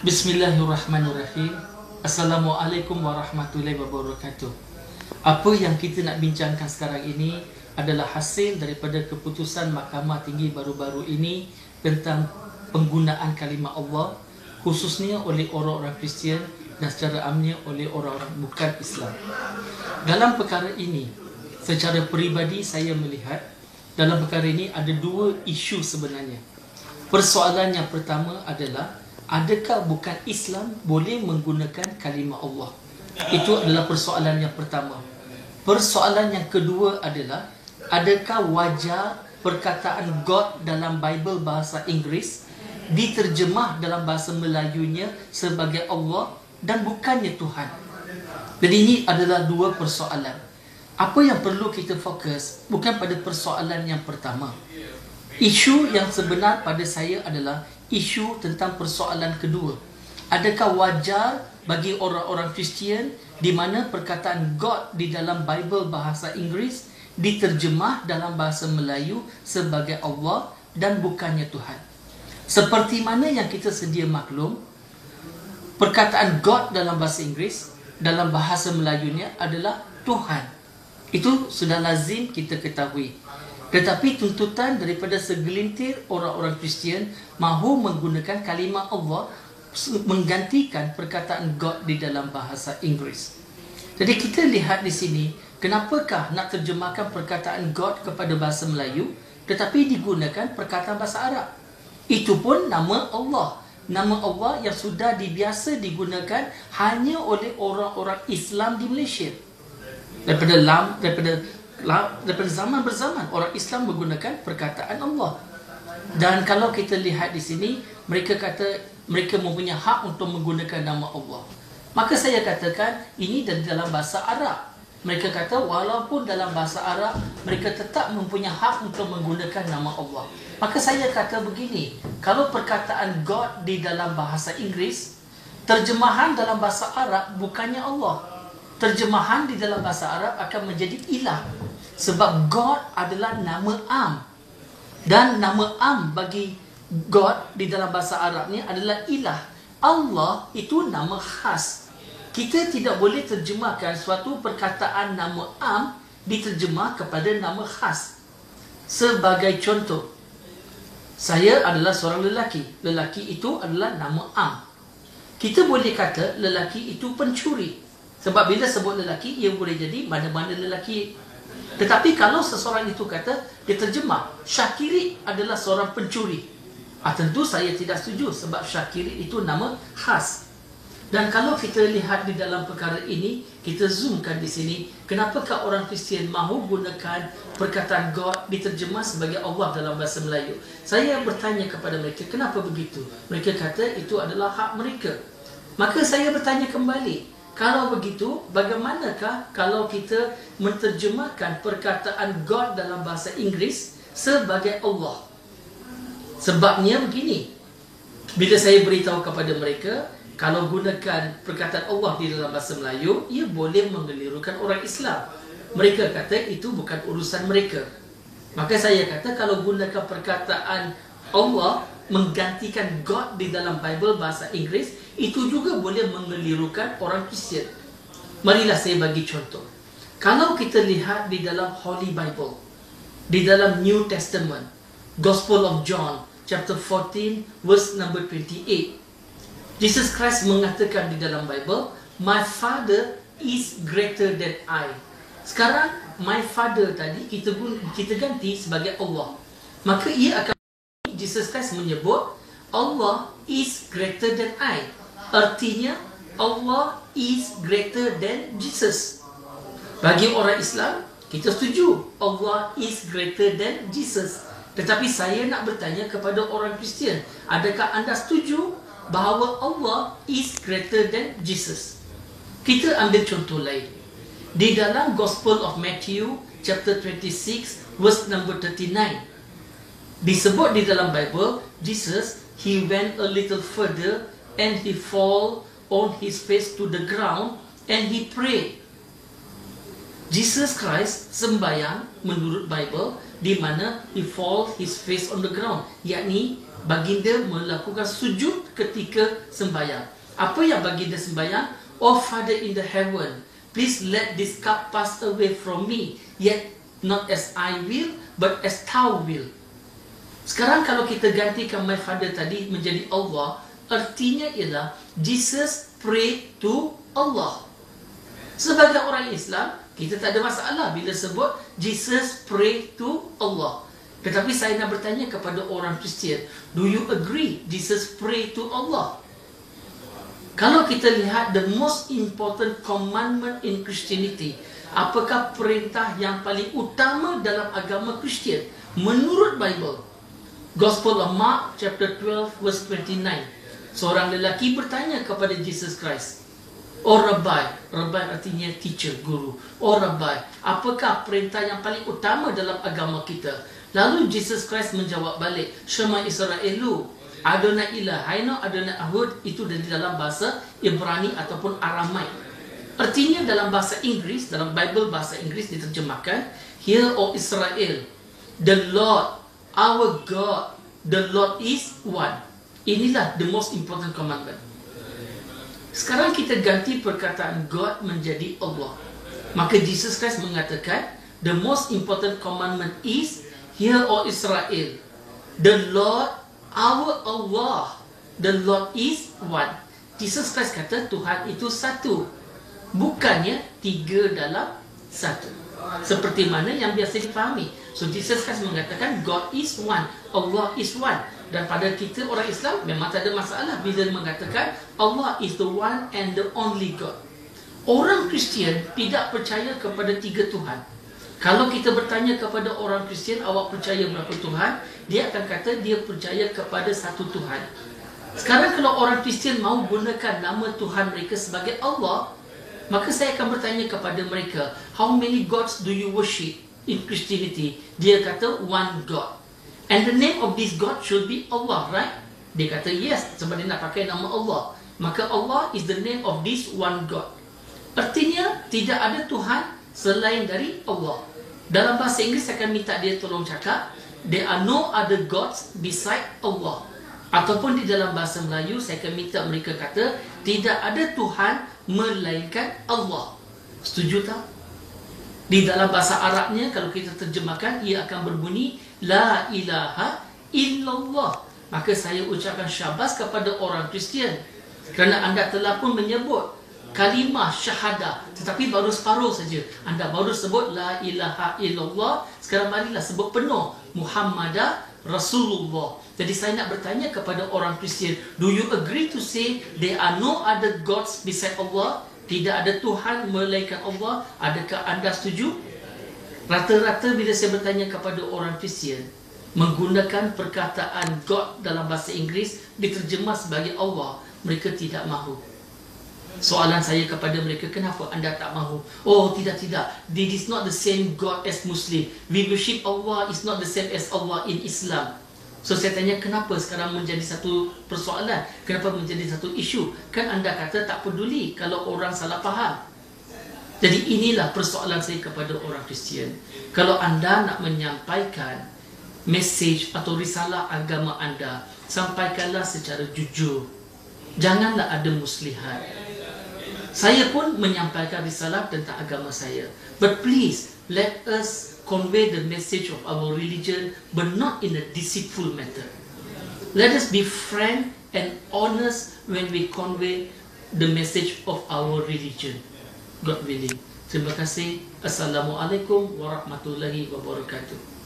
Bismillahirrahmanirrahim. Assalamualaikum warahmatullahi wabarakatuh. Apa yang kita nak bincangkan sekarang ini adalah hasil daripada keputusan Mahkamah Tinggi baru-baru ini tentang penggunaan kalimah Allah, khususnya oleh orang-orang Kristian dan secara amnya oleh orang-orang bukan Islam. Dalam perkara ini, secara peribadi saya melihat dalam perkara ini ada dua isu sebenarnya. Persoalan yang pertama adalah, adakah bukan Islam boleh menggunakan kalimah Allah? Itu adalah persoalan yang pertama. Persoalan yang kedua adalah, adakah wajar perkataan God dalam Bible bahasa Inggeris diterjemah dalam bahasa Melayunya sebagai Allah dan bukannya Tuhan? Jadi ini adalah dua persoalan. Apa yang perlu kita fokus bukan pada persoalan yang pertama. Isu yang sebenar pada saya adalah isu tentang persoalan kedua. Adakah wajar bagi orang-orang Kristian di mana perkataan God di dalam Bible bahasa Inggeris diterjemah dalam bahasa Melayu sebagai Allah dan bukannya Tuhan? Seperti mana yang kita sedia maklum, perkataan God dalam bahasa Inggeris dalam bahasa Melayunya adalah Tuhan. Itu sudah lazim kita ketahui. Tetapi tuntutan daripada segelintir orang-orang Kristian mahu menggunakan kalimah Allah menggantikan perkataan God di dalam bahasa Inggeris. Jadi kita lihat di sini, kenapakah nak terjemahkan perkataan God kepada bahasa Melayu tetapi digunakan perkataan bahasa Arab? Itu pun nama Allah. Nama Allah yang sudah biasa digunakan hanya oleh orang-orang Islam di Malaysia. Daripada zaman berzaman orang Islam menggunakan perkataan Allah. Dan kalau kita lihat di sini, mereka kata mereka mempunyai hak untuk menggunakan nama Allah. Maka saya katakan ini dalam bahasa Arab. Mereka kata walaupun dalam bahasa Arab mereka tetap mempunyai hak untuk menggunakan nama Allah. Maka saya kata begini, kalau perkataan God di dalam bahasa Inggeris, terjemahan dalam bahasa Arab bukannya Allah. Terjemahan di dalam bahasa Arab akan menjadi ilah. Sebab God adalah nama am. Dan nama am bagi God di dalam bahasa Arab ni adalah ilah. Allah itu nama khas. Kita tidak boleh terjemahkan suatu perkataan nama am diterjemah kepada nama khas. Sebagai contoh, saya adalah seorang lelaki. Lelaki itu adalah nama am. Kita boleh kata lelaki itu pencuri. Sebab bila sebut lelaki, ia boleh jadi mana-mana lelaki. Tetapi kalau seseorang itu kata, dia terjemah Syakiri adalah seorang pencuri, tentu saya tidak setuju sebab Syakiri itu nama khas. Dan kalau kita lihat di dalam perkara ini, kita zoomkan di sini, kenapakah orang Kristian mahu gunakan perkataan God diterjemah sebagai Allah dalam bahasa Melayu? Saya bertanya kepada mereka, kenapa begitu? Mereka kata itu adalah hak mereka. Maka saya bertanya kembali, kalau begitu, bagaimanakah kalau kita menterjemahkan perkataan God dalam bahasa Inggeris sebagai Allah? Sebabnya begini, bila saya beritahu kepada mereka, kalau gunakan perkataan Allah di dalam bahasa Melayu, ia boleh mengelirukan orang Islam. Mereka kata itu bukan urusan mereka. Maka saya kata kalau gunakan perkataan Allah menggantikan God di dalam Bible bahasa Inggeris, itu juga boleh mengelirukan orang Kristian. Marilah saya bagi contoh. Kalau kita lihat di dalam Holy Bible, di dalam New Testament, Gospel of John, chapter 14, verse number 28, Jesus Christ mengatakan di dalam Bible, My Father is greater than I. Sekarang, My Father tadi kita ganti sebagai Allah. Maka ia akan, Jesus Christ menyebut Allah is greater than I. Artinya Allah is greater than Jesus. Bagi orang Islam, kita setuju Allah is greater than Jesus. Tetapi saya nak bertanya kepada orang Kristian, adakah anda setuju bahawa Allah is greater than Jesus? Kita ambil contoh lain. Di dalam Gospel of Matthew chapter 26 verse number 39, disebut di dalam Bible, Jesus, he went a little further and he fall on his face to the ground and he prayed. Jesus Christ sembahyang menurut Bible di mana he fall his face on the ground, yakni Baginda melakukan sujud ketika sembahyang. Apa yang baginda sembahyang? Oh Father in the heaven, please let this cup pass away from me, yet not as I will, but as thou will. Sekarang kalau kita gantikan my Father tadi menjadi Allah, artinya ialah Jesus pray to Allah. Sebagai orang Islam, kita tak ada masalah bila sebut Jesus pray to Allah. Tetapi saya nak bertanya kepada orang Kristian, do you agree Jesus pray to Allah? Kalau kita lihat the most important commandment in Christianity, apakah perintah yang paling utama dalam agama Kristian menurut Bible? Gospel of Mark chapter 12 verse 29. Seorang lelaki bertanya kepada Jesus Christ, "Oh Rabbi," Rabbi artinya teacher, guru. "Oh Rabbi, apakah perintah yang paling utama dalam agama kita?" Lalu Jesus Christ menjawab balik, "Shema Israelu, Adonai ilah, Haino Adonai Ahud." Itu dari dalam bahasa Ibrani ataupun Aramaik. Artinya dalam bahasa Inggris, dalam Bible bahasa Inggris diterjemahkan, "Hear, O Israel, the Lord, our God, the Lord is one." Inilah the most important commandment. Sekarang kita ganti perkataan God menjadi Allah. Maka Jesus Christ mengatakan, the most important commandment is, "Hear, O Israel, the Lord, our Allah, the Lord is one." Jesus Christ kata Tuhan itu satu, bukannya tiga dalam satu, seperti mana yang biasa dipahami. So Jesus Christ mengatakan God is one, Allah is one. Dan pada kita orang Islam memang tak ada masalah bila mengatakan Allah is the one and the only God. Orang Kristian tidak percaya kepada tiga Tuhan. Kalau kita bertanya kepada orang Kristian, awak percaya berapa Tuhan? Dia akan kata dia percaya kepada satu Tuhan. Sekarang kalau orang Kristian mahu gunakan nama Tuhan mereka sebagai Allah, maka saya akan bertanya kepada mereka, how many gods do you worship in Christianity? Dia kata one God. And the name of this God should be Allah, right? Dia kata yes, sebab dia nak pakai nama Allah. Maka Allah is the name of this one God. Artinya tidak ada Tuhan selain dari Allah. Dalam bahasa Inggeris saya akan minta dia tolong cakap, there are no other gods beside Allah. Ataupun di dalam bahasa Melayu saya akan minta mereka kata, tidak ada Tuhan melainkan Allah. Setuju tak? Di dalam bahasa Arabnya kalau kita terjemahkan, ia akan berbunyi La ilaha illallah. Maka saya ucapkan syabas kepada orang Kristian, kerana anda telah pun menyebut kalimah syahadah, tetapi baru separuh saja. Anda baru sebut La ilaha illallah. Sekarang marilah sebut penuh Muhammadah Rasulullah. Jadi saya nak bertanya kepada orang Kristian, do you agree to say there are no other gods beside Allah? Tidak ada Tuhan melainkan Allah. Adakah anda setuju? Rata-rata bila saya bertanya kepada orang Kristian, menggunakan perkataan God dalam bahasa Inggeris diterjemah sebagai Allah, mereka tidak mahu. Soalan saya kepada mereka, kenapa anda tak mahu? Oh, tidak. This is not the same God as Muslim. We worship Allah is not the same as Allah in Islam. So saya tanya, kenapa sekarang menjadi satu persoalan? Kenapa menjadi satu isu? Kan anda kata tak peduli kalau orang salah faham. Jadi inilah persoalan saya kepada orang Kristian. Kalau anda nak menyampaikan mesej atau risalah agama anda, sampaikanlah secara jujur. Janganlah ada muslihat. Saya pun menyampaikan risalah tentang agama saya. But please, let us convey the message of our religion, but not in a deceitful manner. Let us be frank and honest when we convey the message of our religion. God willing. Terima kasih. Assalamualaikum warahmatullahi wabarakatuh.